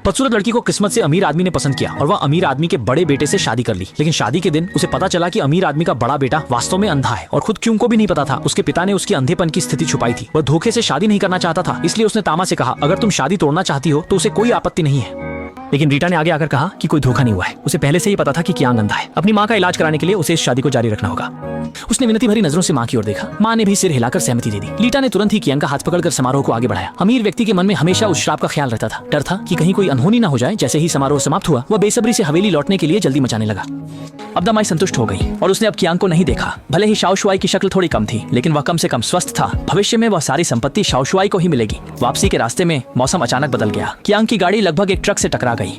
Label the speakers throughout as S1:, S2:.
S1: बदसूरत लड़की को किस्मत से अमीर आदमी ने पसंद किया और वह अमीर आदमी के बड़े बेटे से शादी कर ली। लेकिन शादी के दिन उसे पता चला कि अमीर आदमी का बड़ा बेटा वास्तव में अंधा है और खुद क्यों को भी नहीं पता था। उसके पिता ने उसके अंधेपन की स्थिति छुपाई थी। वह धोखे से शादी नहीं करना चाहता था, इसलिए उसने तामा से कहा, अगर तुम शादी तोड़ना चाहती हो तो उसे कोई आपत्ति नहीं है। लेकिन रीटा ने आगे आकर कहा कि कोई धोखा नहीं हुआ है। उसे पहले से ही पता था कि कियांग अंधा है। अपनी माँ का इलाज कराने के लिए उसे इस शादी को जारी रखना होगा। उसने विनती भरी नजरों से माँ की ओर देखा। माँ ने भी सिर हिलाकर सहमति दे दी। लीटा ने तुरंत ही कियांग का हाथ पकड़कर समारोह को आगे बढ़ाया। अमीर व्यक्ति के मन में हमेशा उस श्राप का ख्याल रहता था। डर था कि कहीं कोई अनहोनी ना हो जाए। जैसे ही समारोह समाप्त हुआ, वह बेसब्री से हवेली लौटने के लिए जल्दी मचाने लगा। अब दमाई संतुष्ट हो गई और उसने अब कियांग को नहीं देखा। भले ही शाओशुआई की शक्ल थोड़ी कम थी, लेकिन वह कम से कम स्वस्थ था। भविष्य में वह सारी संपत्ति शाओशुआई को ही मिलेगी। वापसी के रास्ते में मौसम अचानक बदल गया। कियांग की गाड़ी लगभग एक ट्रक से टकरा गई।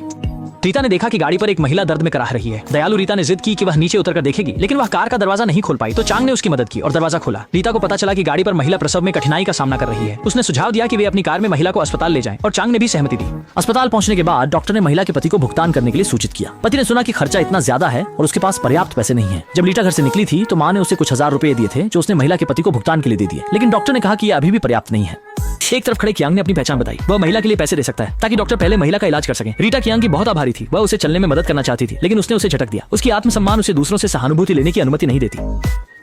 S1: रीता ने देखा कि गाड़ी पर एक महिला दर्द में कराह रही है। दयालु रीता ने जिद की कि वह नीचे उतरकर देखेगी, लेकिन वह कार का दरवाजा नहीं खोल पाई, तो चांग ने उसकी मदद की और दरवाजा खोला। रीता को पता चला कि गाड़ी पर महिला प्रसव में कठिनाई का सामना कर रही है। उसने सुझाव दिया कि वे अपनी कार में महिला को अस्पताल ले जाएं और चांग ने भी सहमति दी। अस्पताल पहुंचने के बाद डॉक्टर ने महिला के पति को भुगतान करने के लिए सूचित किया। पति ने सुना कि खर्चा इतना ज्यादा है और उसके पास पर्याप्त पैसे नहीं है। जब रीटा घर से निकली थी तो माँ ने उसे कुछ हजार रुपए दिए थे, जो उसने महिला के पति को भुगतान के लिए दे दिए। लेकिन डॉक्टर ने कहा कि यह अभी भी पर्याप्त नहीं है। एक तरफ खड़े कियांग ने अपनी पहचान बताई। वह महिला के लिए पैसे दे सकता है ताकि डॉक्टर पहले महिला का इलाज कर सके। रीटा कियांग की बहुत आभारी थी। वह उसे चलने में मदद करना चाहती थी, लेकिन उसने उसे झटक दिया। उसकी आत्मसम्मान उसे दूसरों से सहानुभूति लेने की अनुमति नहीं देती।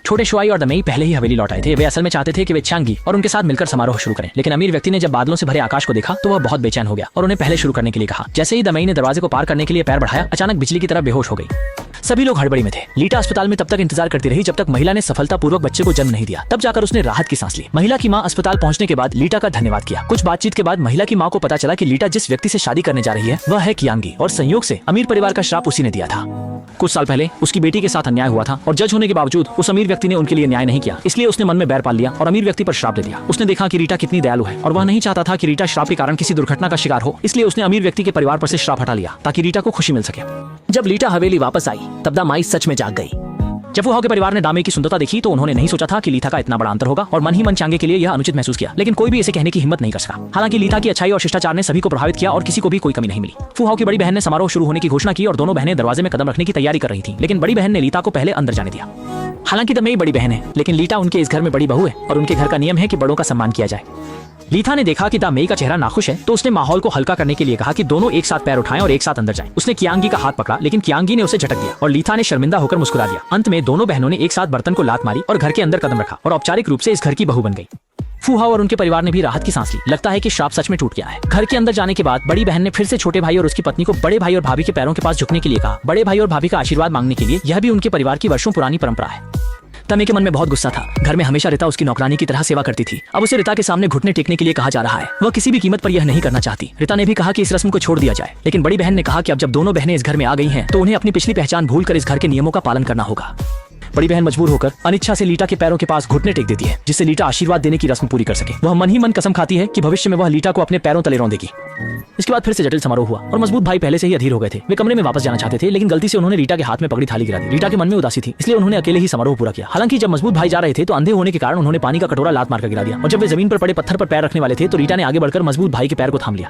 S1: छोटे शुआई और दमेई पहले ही हवेली लौट आए थे। वे असल में चाहते थे कि वे चांगी और उनके साथ मिलकर समारोह शुरू करें। लेकिन अमीर व्यक्ति ने जब बादलों से भरे आकाश को देखा तो वह बहुत बेचैन हो गया और उन्हें पहले शुरू करने के लिए कहा। जैसे ही दमेई ने दरवाजे को पार करने के लिए पैर बढ़ाया, अचानक बिजली की तरह बेहोश हो गई। सभी लोग हड़बड़ी में थे। लीटा अस्पताल में तब तक इंतजार करती रही जब तक महिला ने सफलतापूर्वक बच्चे को जन्म नहीं दिया। तब जाकर उसने राहत की सांस ली। महिला की मां अस्पताल पहुंचने के बाद लीटा का धन्यवाद किया। कुछ बातचीत के बाद महिला की मां को पता चला कि लीटा जिस व्यक्ति से शादी करने जा रही है वह है कियांगी और संयोग से अमीर परिवार का श्राप उसी ने दिया था। कुछ साल पहले उसकी बेटी के साथ अन्याय हुआ था और जज होने के बावजूद उस अमीर व्यक्ति ने उनके लिए न्याय नहीं किया। इसलिए उसने मन में बैर पाल लिया और अमीर व्यक्ति पर श्राप दे दिया। उसने देखा कि रीटा कितनी दयालु है और वह नहीं चाहता था कि रीटा श्राप के कारण किसी दुर्घटना का शिकार हो। इसलिए उसने अमीर व्यक्ति के परिवार पर से श्राप हटा लिया ताकि रीटा को खुशी मिल सके। जब लीटा हवेली वापस आई तब दामाई सच में जाग गई। जब फूहाओ के परिवार ने दामे की सुंदरता देखी तो उन्होंने नहीं सोचा था कि लीथा का इतना बड़ा अंतर होगा और मन ही मन चांगे के लिए यह अनुचित महसूस किया। लेकिन कोई भी इसे कहने की हिम्मत नहीं कर सका। हालांकि लीथा की अच्छाई और शिष्टाचार ने सभी को प्रभावित किया और किसी को भी कोई कमी नहीं मिली। फूहाओ की बड़ी बहन ने समारोह शुरू होने की घोषणा की और दोनों बहनें दरवाजे में कदम रखने की तैयारी कर रही थी। लेकिन बड़ी बहन ने लीथा को पहले अंदर जाने दिया। हालांकि दमेई बड़ी बहन है, लेकिन लीटा उनके इस घर में बड़ी बहू है और उनके घर का नियम है कि बड़ों का सम्मान किया जाए। लीथा ने देखा कि दामेई का चेहरा नाखुश है, तो उसने माहौल को हल्का करने के लिए कहा कि दोनों एक साथ पैर उठाएं और एक साथ अंदर जाएं। उसने कियांगी का हाथ पकड़ा, लेकिन कियांगी ने उसे झटक दिया और लीथा ने शर्मिंदा होकर मुस्कुरा दिया। अंत में दोनों बहनों ने एक साथ बर्तन को लात मारी और घर के अंदर कदम रखा और औपचारिक रूप से इस घर की बहू बन गई। फूहाओ और उनके परिवार ने भी राहत की सांस ली। लगता है कि श्राप सच में टूट गया है। घर के अंदर जाने के बाद बड़ी बहन ने फिर से छोटे भाई और उसकी पत्नी को बड़े भाई और भाभी के पैरों के पास झुकने के लिए कहा। बड़े भाई और भाभी का आशीर्वाद मांगने के लिए। यह भी उनके परिवार की वर्षों पुरानी परंपरा है। तमे के मन में बहुत गुस्सा था। घर में हमेशा रिता उसकी नौकरानी की तरह सेवा करती थी। अब उसे रिता के सामने घुटने टेकने के लिए कहा जा रहा है। वह किसी भी कीमत पर यह नहीं करना चाहती। रिता ने भी कहा कि इस रस्म को छोड़ दिया जाए, लेकिन बड़ी बहन ने कहा कि अब जब दोनों बहनें इस घर में आ गई हैं, तो उन्हें अपनी पिछली पहचान भूलकर इस घर के नियमों का पालन करना होगा। बड़ी बहन मजबूर होकर अनिच्छा से लीटा के पैरों के पास घुटने टेक देती है, जिससे लीटा आशीर्वाद देने की रस्म पूरी कर सके। वह मन ही मन कसम खाती है कि भविष्य में वह लीटा को अपने पैरों तले रौंदेगी। इसके बाद फिर से जटिल समारोह हुआ और मजबूत भाई पहले से ही अधीर हो गए थे। वे कमरे में वापस जाना चाहते थे, लेकिन गलती से उन्होंने रीटा के हाथ में पकड़ी थाली गिरा दी। रीटा के मन में उदासी थी, इसलिए उन्होंने अकेले ही समारोह पूरा किया। हालांकि जब मजबूत भाई जा रहे थे तो अंधे होने के कारण उन्होंने पानी का कटोरा लात मारकर गिरा दिया और जब वे जमीन पर पड़े पत्थर पर पैर रखने वाले थे तो रीटा ने आगे बढ़कर मजबूत भाई के पैर को थाम लिया।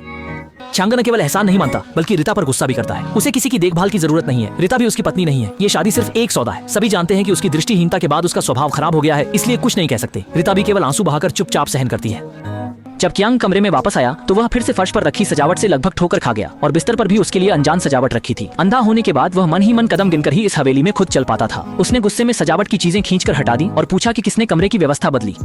S1: चांगा न केवल एहसान नहीं मानता बल्कि रिता पर गुस्सा भी करता है। उसे किसी की देखभाल की जरूरत नहीं है। रिता भी उसकी पत्नी नहीं है। ये शादी सिर्फ एक सौदा है। सभी जानते हैं कि उसकी दृष्टिहीनता के बाद उसका स्वभाव खराब हो गया है, इसलिए कुछ नहीं कह सकते। रिता भी केवल आंसू बहाकर चुपचाप सहन करती है। जब कियांग कमरे में वापस आया तो वह फिर से फर्श पर रखी सजावट से लगभग ठोकर खा गया और बिस्तर पर भी उसके लिए अनजान सजावट रखी थी। अंधा होने के बाद वह मन ही मन कदम गिनकर ही इस हवेली में खुद चल पाता था। उसने गुस्से में सजावट की चीजें खींचकर हटा दी और पूछा कि किसने कमरे की व्यवस्था बदली।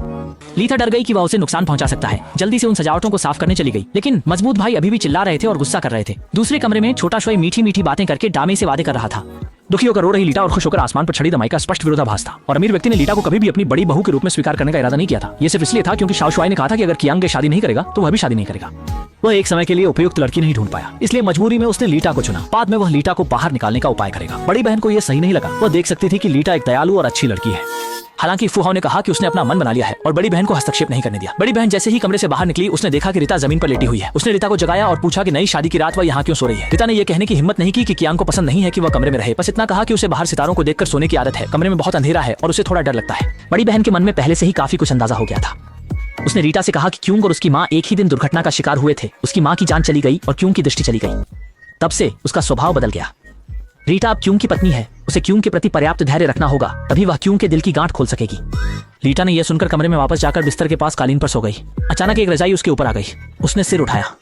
S1: लीथा डर गई कि वह उसे नुकसान पहुंचा सकता है। जल्दी से उन सजावटों को साफ करने चली गई, लेकिन मजबूत भाई अभी भी चिल्ला रहे थे और गुस्सा कर रहे थे। दूसरे कमरे में छोटा शोई मीठी मीठी बातें करके डामे से वादे कर रहा था। दुखी होकर रो रही लीटा और खुश होकर आसमान पर छड़ी दमाई का स्पष्ट विरोधाभास था। और अमीर व्यक्ति ने लीटा को कभी भी अपनी बड़ी बहू के रूप में स्वीकार करने का इरादा नहीं किया था। यह सिर्फ इसलिए था क्योंकि शाओशुआई ने कहा था कि अगर कियांग शादी नहीं करेगा तो वह भी शादी नहीं करेगा। वह एक समय के लिए उपयुक्त लड़की नहीं ढूंढ पाया, इसलिए मजबूरी में उसने लीटा को चुना। बाद में वह लीटा को बाहर निकालने का उपाय करेगा। बड़ी बहन को यह सही नहीं लगा। वह देख सकती थी कि लीटा एक दयालु और अच्छी लड़की है। हालांकि फूहाओ ने कहा कि उसने अपना मन बना लिया है और बड़ी बहन को हस्तक्षेप नहीं करने दिया। बड़ी बहन जैसे ही कमरे से बाहर निकली उसने देखा कि रिता जमीन पर लेटी हुई है। उसने रिता को जगाया और पूछा कि नई शादी की रात वह यहाँ क्यों सो रही है। रिता ने यह कहने की हिम्मत नहीं की कि कियांग को पसंद नहीं है कि वह कमरे में रहे। बस इतना कहा कि उसे बाहर सितारों को देखकर सोने की आदत है। कमरे में बहुत अंधेरा है और उसे थोड़ा डर लगता है। बड़ी बहन के मन में पहले से ही काफी कुछ अंदाजा हो गया था। उसने रीटा से कहा कि क्यूंग और उसकी माँ एक ही दिन दुर्घटना का शिकार हुए थे। उसकी माँ की जान चली गई और क्यूंग की दृष्टि चली गई। तब से उसका स्वभाव बदल गया। रीटा अब क्यूंग की पत्नी है। उसे क्यूंग के प्रति पर्याप्त धैर्य रखना होगा, तभी वह क्यूंग के दिल की गांठ खोल सकेगी। रीटा ने यह सुनकर कमरे में वापस जाकर बिस्तर के पास कालीन पर सो गई। अचानक एक रजाई उसके ऊपर आ गई। उसने सिर उठाया।